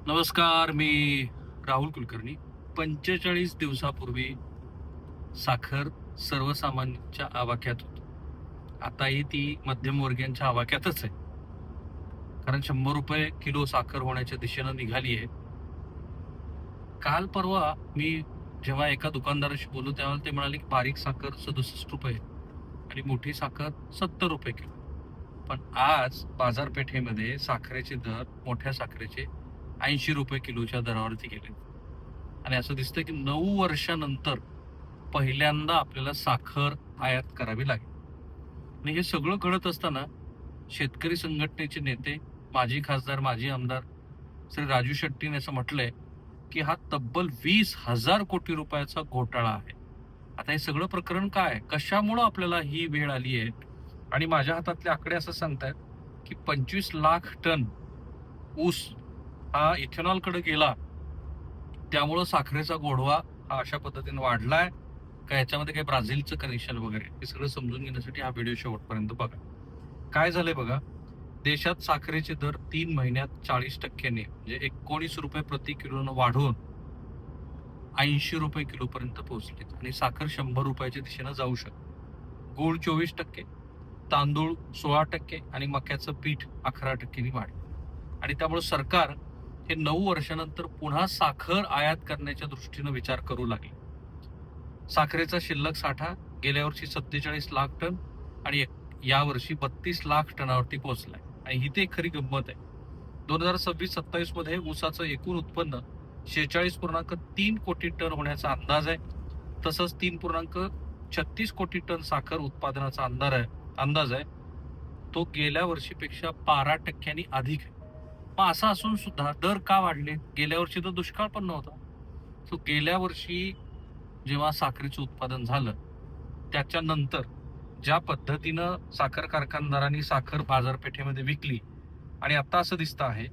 नमस्कार. मी राहुल कुलकर्णी. 45 दिवसापूर्वी साखर सर्वसामान्यांच्या आवाक्यात होती. आताही ती मध्यमवर्गीयांच्या आवाक्यातच आहे. कारण ₹100 किलो साखर होण्याच्या दिशेनं निघाली आहे. काल परवा मी जेव्हा एका दुकानदाराशी बोललो तेव्हा ते म्हणाले की बारीक साखर ₹67 आणि मोठी साखर ₹70 किलो. पण आज बाजारपेठेमध्ये साखरेचे दर मोठ्या साखरेचे ₹80 किलोच्या दरावरती गेले. आणि असं दिसतंय की 9 वर्षानंतर पहिल्यांदा आपल्याला साखर आयात करावी लागेल. आणि हे सगळं घडत असताना शेतकरी संघटनेचे नेते, माजी खासदार, माजी आमदार श्री राजू शेट्टीने असं म्हटलंय की हा तब्बल 20,000 कोटी रुपयाचा घोटाळा आहे. आता हे सगळं प्रकरण काय? कशामुळं आपल्याला ही वेळ आली आहे? आणि माझ्या हातातले आकडे असं सांगतायत की 25 लाख टन ऊस हा इथेनॉलकडे गेला. त्यामुळं साखरेचा गोडवा हा अशा पद्धतीने वाढलाय का याच्यामध्ये काही ब्राझीलचं कनेक्शन वगैरे हे सगळं समजून घेण्यासाठी हा व्हिडिओ शेवटपर्यंत बघा. काय झालंय बघा, देशात साखरेचे दर 3 महिन्यात 40% म्हणजे ₹19 प्रति किलोनं वाढून ₹80 किलोपर्यंत पोहोचले आणि साखर ₹100 दिशेनं जाऊ शकते. गूळ 24%, तांदूळ 16% आणि मक्याचं पीठ 11% वाढ. आणि त्यामुळे सरकार हे 9 वर्षानंतर पुन्हा साखर आयात करण्याच्या दृष्टीनं विचार करू लागले. साखरेचा शिल्लक साठा गेल्या वर्षी 47 लाख टन आणि यावर्षी 32 लाख टनावरती पोहोचलाय. आणि ही ते खरी गंमत आहे. 2026-27 मध्ये ऊसाचं एकूण उत्पन्न 46.3 कोटी टन होण्याचा अंदाज आहे. तसंच 3.36 कोटी टन साखर उत्पादनाचा अंदाज आहे. तो गेल्या वर्षीपेक्षा 12% अधिक आहे. मग असं असून सुद्धा दर का वाढले? गेल्या वर्षी तर दुष्काळ पण नव्हता. सो गेल्या वर्षी जेव्हा साखरेचं उत्पादन झालं त्याच्यानंतर ज्या पद्धतीनं साखर कारखानदारांनी साखर बाजारपेठेमध्ये विकली आणि आता असं दिसतं आहे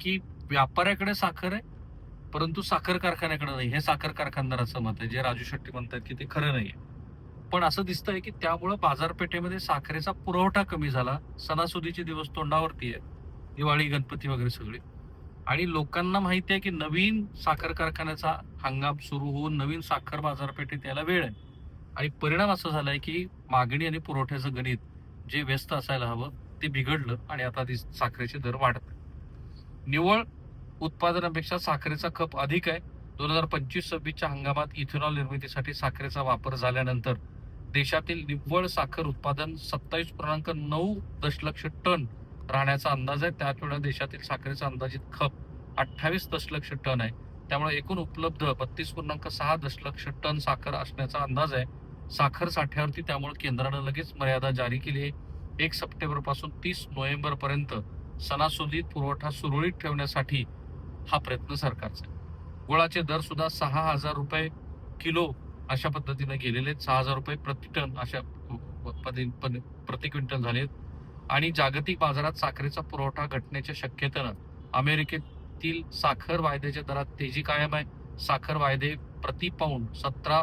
की व्यापाऱ्याकडे साखर आहे परंतु साखर कारखान्याकडे नाही. हे साखर कारखानदाराचं मत आहे. जे राजू शेट्टी म्हणतात की ते खरं नाहीये. पण असं दिसतंय की त्यामुळं बाजारपेठेमध्ये साखरेचा पुरवठा कमी झाला. सणासुदीचे दिवस तोंडावरती आहे, दिवाळी, गणपती वगैरे सगळे. आणि लोकांना माहिती आहे की नवीन साखर कारखान्याचा हंगाम सुरू होऊन नवीन साखर बाजारपेठेत यायला वेळ आहे. आणि परिणाम असा झालाय की मागणी आणि पुरवठ्याचं गणित जे व्यस्त असायला हवं ते बिघडलं आणि आता साखरेचे दर वाढत आहेत. निव्वळ उत्पादनापेक्षा साखरेचा खप अधिक आहे. 2025-26च्या हंगामात इथेनॉल निर्मितीसाठी साखरेचा वापर झाल्यानंतर देशातील निव्वळ साखर उत्पादन 27.9 दशलक्ष टन राहण्याचा अंदाज आहे. त्याच वेळेला देशातील साखरेचा अंदाजित खप 28 दशलक्ष टन आहे. त्यामुळे एकूण उपलब्ध 32.6 दशलक्ष टन साखर असण्याचा अंदाज आहे. साखर साठ्यावरती त्यामुळे केंद्रानं लगेच मर्यादा जारी केली आहे. 1 सप्टेंबर पासून 30 नोव्हेंबर पर्यंत सणासुदीत पुरवठा सुरळीत ठेवण्यासाठी हा प्रयत्न सरकारचा आहे. गुळाचे दर सुद्धा ₹6,000 किलो अशा पद्धतीने गेलेले आहेत. ₹6,000 प्रति टन अशा प्रति क्विंटल झालेत. आणि जागतिक बाजारात साखरेचा पुरवठा घटण्याच्या शक्यतेनं अमेरिकेतील साखर वायद्याच्या दरात तेजी कायम आहे. साखर वायदे प्रति पाऊंड 17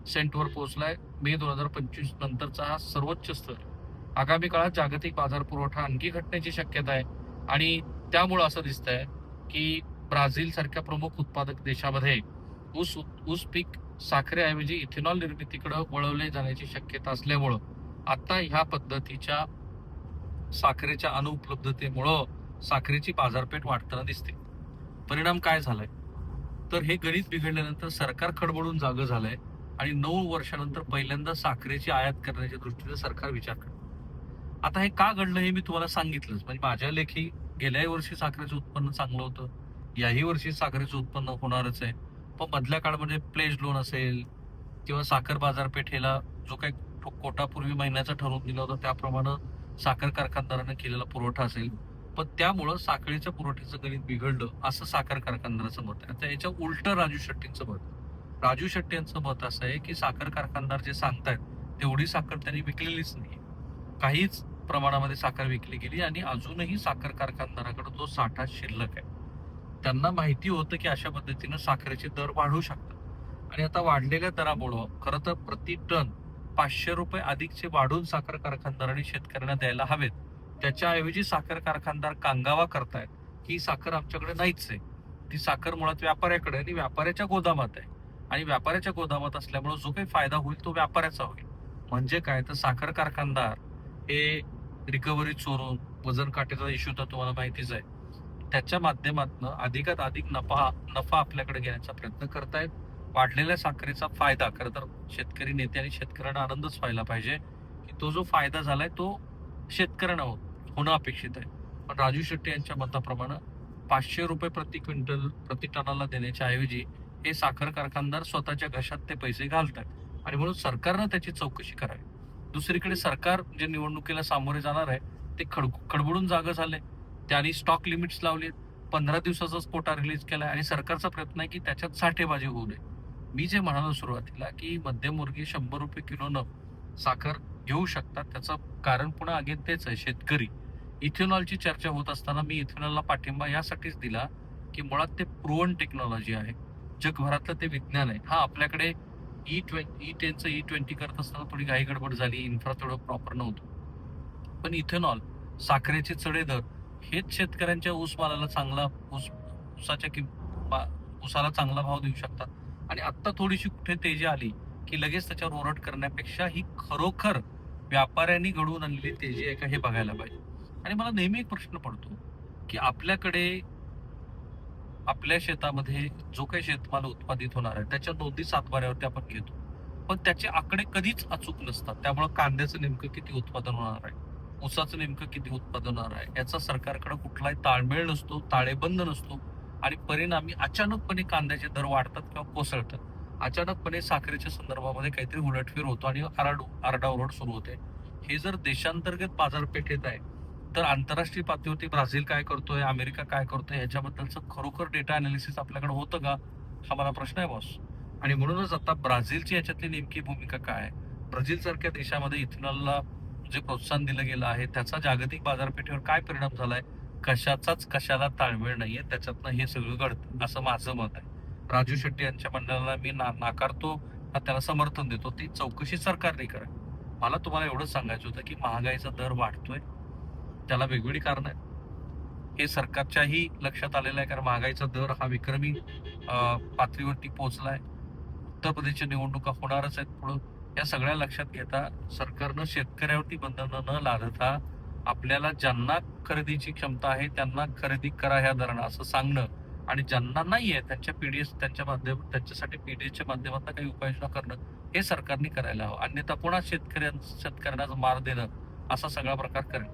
सेंटवर पोहोचलाय. मे 2025 नंतरचा हा सर्वोच्च स्तर. आगामी काळात जागतिक बाजार पुरवठा आणखी घटण्याची शक्यता आहे. आणि त्यामुळं असं दिसतंय की ब्राझील सारख्या प्रमुख उत्पादक देशामध्ये ऊस पीक साखरेऐवजी इथेनॉल निर्मितीकडे वळवले जाण्याची शक्यता असल्यामुळं आता ह्या पद्धतीच्या साखरेच्या अनुपलब्धतेमुळं साखरेची बाजारपेठ वाढताना दिसते. परिणाम काय झालाय? तर हे गणित बिघडल्यानंतर सरकार खडबडून जागं झालंय आणि 9 वर्षानंतर पहिल्यांदा साखरेची आयात करण्याच्या दृष्टीने सरकार विचार करतं. आता हे का घडलं हे मी तुम्हाला सांगितलंच. म्हणजे माझ्या लेखी गेल्याही वर्षी साखरेचं उत्पन्न चांगलं होतं, याही वर्षी साखरेचं उत्पन्न होणारच आहे. पण मधल्या काळामध्ये प्लेज लोन असेल किंवा साखर बाजारपेठेला जो काही कोटापूर्वी महिन्याचा ठरवून दिला होता त्याप्रमाणे साखर कारखानदारांना केलेला पुरवठा असेल. पण त्यामुळं साखरेच्या पुरवठ्याचं गणित बिघडलं असं साखर कारखानदाराचं मत आहे. आता याच्या उलट राजू शेट्टींचं मत. राजू शेट्टी यांचं मत असं आहे की साखर कारखानदार जे सांगतायत तेवढी साखर त्यांनी विकलेलीच नाही. काहीच प्रमाणामध्ये साखर विकली गेली आणि अजूनही साखर कारखानदाराकडे तो साठा शिल्लक आहे. त्यांना माहिती होतं की अशा पद्धतीनं साखरेचे दर वाढू शकतात आणि आता वाढलेल्या दरामुळं खरं तर प्रति टन ₹500 अधिकचे वाढून साखर कारखानदारांनी शेतकऱ्यांना द्यायला हवेत. त्याच्याऐवजी साखर कारखानदार कांगावा करतायत की साखर आमच्याकडे नाहीच आहे. ती साखर मुळात व्यापाऱ्याकडे आणि व्यापाऱ्याच्या गोदामात आहे. आणि व्यापाऱ्याच्या गोदामात असल्यामुळे जो काही फायदा होईल तो व्यापाऱ्याचा होईल. म्हणजे काय तर साखर कारखानदार हे रिकव्हरी चोरून वजन काट्याचा इश्यू तर तुम्हाला माहितीच आहे. त्याच्या माध्यमातून अधिकात अधिक नफा आपल्याकडे घेण्याचा प्रयत्न करतायत. वाढलेल्या साखरेचा फायदा खरं तर शेतकरी नेते आणि शेतकऱ्यांना आनंदच व्हायला पाहिजे की तो जो फायदा झालाय तो शेतकऱ्यांना होणं अपेक्षित आहे. पण राजू शेट्टी यांच्या मताप्रमाणे 500 रुपये प्रति क्विंटल प्रति टनाला देण्याच्या ऐवजी हे साखर कारखानदार स्वतःच्या घशात ते पैसे घालतात आणि म्हणून सरकारनं त्याची चौकशी करावी. दुसरीकडे सरकार जे निवडणुकीला सामोरे जाणार आहे ते खडबडून जागं झाले. त्यांनी स्टॉक लिमिट्स लावले, 15 दिवसाचाच कोटा रिलीज केलाय आणि सरकारचा प्रयत्न आहे की त्याच्यात साठेबाजी होऊ नये. मी जे म्हणालो सुरुवातीला की मध्यमवर्गीय 100 रुपये किलोनं साखर घेऊ शकतात, त्याचं कारण पुन्हा अगेन तेच आहे, शेतकरी. इथेनॉलची चर्चा होत असताना मी इथेनॉलला पाठिंबा यासाठीच दिला की मुळात ते प्रूव्हन टेक्नॉलॉजी आहे, जगभरातलं ते विज्ञान आहे. हा आपल्याकडे E10चं E20 करत असताना थोडी घाई गडबड झाली, इन्फ्रा थोडं प्रॉपर नव्हतं. पण इथेनॉल, साखरेचे चढे दर हेच शेतकऱ्यांच्या ऊसमालाला चांगला ऊसाला चांगला भाव देऊ शकतात. आणि आत्ता थोडीशी कुठे तेजी आली की लगेच त्याच्यावर ओरड करण्यापेक्षा ही खरोखर व्यापाऱ्यांनी घडवून आणलेली तेजी आहे का हे बघायला पाहिजे. आणि मला नेहमी एक प्रश्न पडतो की आपल्याकडे आपल्या शेतामध्ये जो काही शेतमाल उत्पादित होणार आहे त्याच्या नोंदी सातबाऱ्यावरती आपण घेतो, पण त्याचे आकडे कधीच अचूक नसतात. त्यामुळे कांद्याचं नेमकं किती उत्पादन होणार आहे, ऊसाचं नेमकं किती उत्पादन होणार आहे याचा सरकारकडे कुठलाही ताळमेळ नसतो, ताळेबंद नसतो. आणि परिणामी अचानकपणे कांद्याचे दर वाढतात किंवा कोसळतात. अचानकपणे साखरेच्या संदर्भामध्ये काहीतरी उलटफेर होतो आणि आरडाओरड सुरू होते. हे जर देशांतर्गत बाजारपेठेत आहे तर आंतरराष्ट्रीय पातळीवरती ब्राझील काय करतोय, अमेरिका काय करतोय ह्याच्याबद्दलचं खरोखर डेटा अनालिसिस आपल्याकडे होतं का, हा मला प्रश्न आहे बॉस. आणि म्हणूनच आता ब्राझीलची याच्यातली नेमकी भूमिका काय आहे. ब्राझील सारख्या देशामध्ये इथेनॉलला जे प्रोत्साहन दिलं गेलं आहे त्याचा जागतिक बाजारपेठेवर काय परिणाम झालाय, कशाचाच कशाला ताळमेळ नाहीये, त्याच्यातनं हे सगळं घडतं असं माझं मत आहे. राजू शेट्टी यांच्या मंडळाला मी नाकारतो का त्याला समर्थन देतो, ती चौकशी सरकारने करा. मला तुम्हाला एवढंच सांगायचं होतं की महागाईचा दर वाढतोय, त्याला वेगवेगळी कारण आहेत. हे सरकारच्याही लक्षात आलेलं आहे, कारण महागाईचा दर हा विक्रमी पातळीवरती पोहोचलाय. उत्तर प्रदेशच्या निवडणुका होणारच आहेत पुढं. या सगळ्या लक्षात घेता सरकारनं शेतकऱ्यावरती बंधनं न लादता आपल्याला ज्यांना खरेदीची क्षमता आहे त्यांना खरेदी करा ह्या दरानं असं सांगणं, आणि ज्यांना नाहीये त्यांच्यासाठी पीडीएसच्या माध्यमातून काही उपाययोजना करणं हे सरकारने करायला हवं. अन्यथा पुन्हा शेतकऱ्यांना मार देणं असा सगळा प्रकार करेल.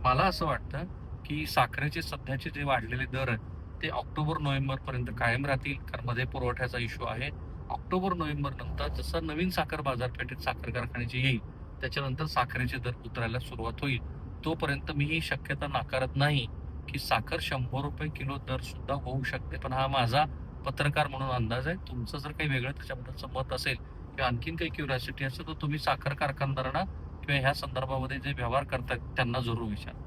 मला असं वाटतं की साखरेचे सध्याचे जे वाढलेले दर आहेत ते ऑक्टोबर-नोव्हेंबर पर्यंत कायम राहतील, कारण मध्ये पुरवठ्याचा इश्यू आहे. ऑक्टोबर-नोव्हेंबर नंतर जसं नवीन साखर बाजारपेठेत साखर कारखान्याची येईल त्याच्यानंतर साखरेचे दर उतरायला सुरुवात होईल. तोपर्यंत मी ही शक्यता नाकारत नाही की साखर 100 रुपये किलो दर सुद्धा होऊ शकते. पण हा माझा पत्रकार म्हणून अंदाज आहे. तुमचं जर काही वेगळं त्याच्याबद्दलचं मत असेल किंवा आणखीन काही क्युरिओसिटी असेल तर तुम्ही साखर कारखानदारांना किंवा ह्या संदर्भामध्ये जे व्यवहार करतात त्यांना जरूर विचारा.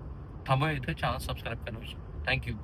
थांबूया इथे, चॅनल सबस्क्राईब करा. थँक्यू.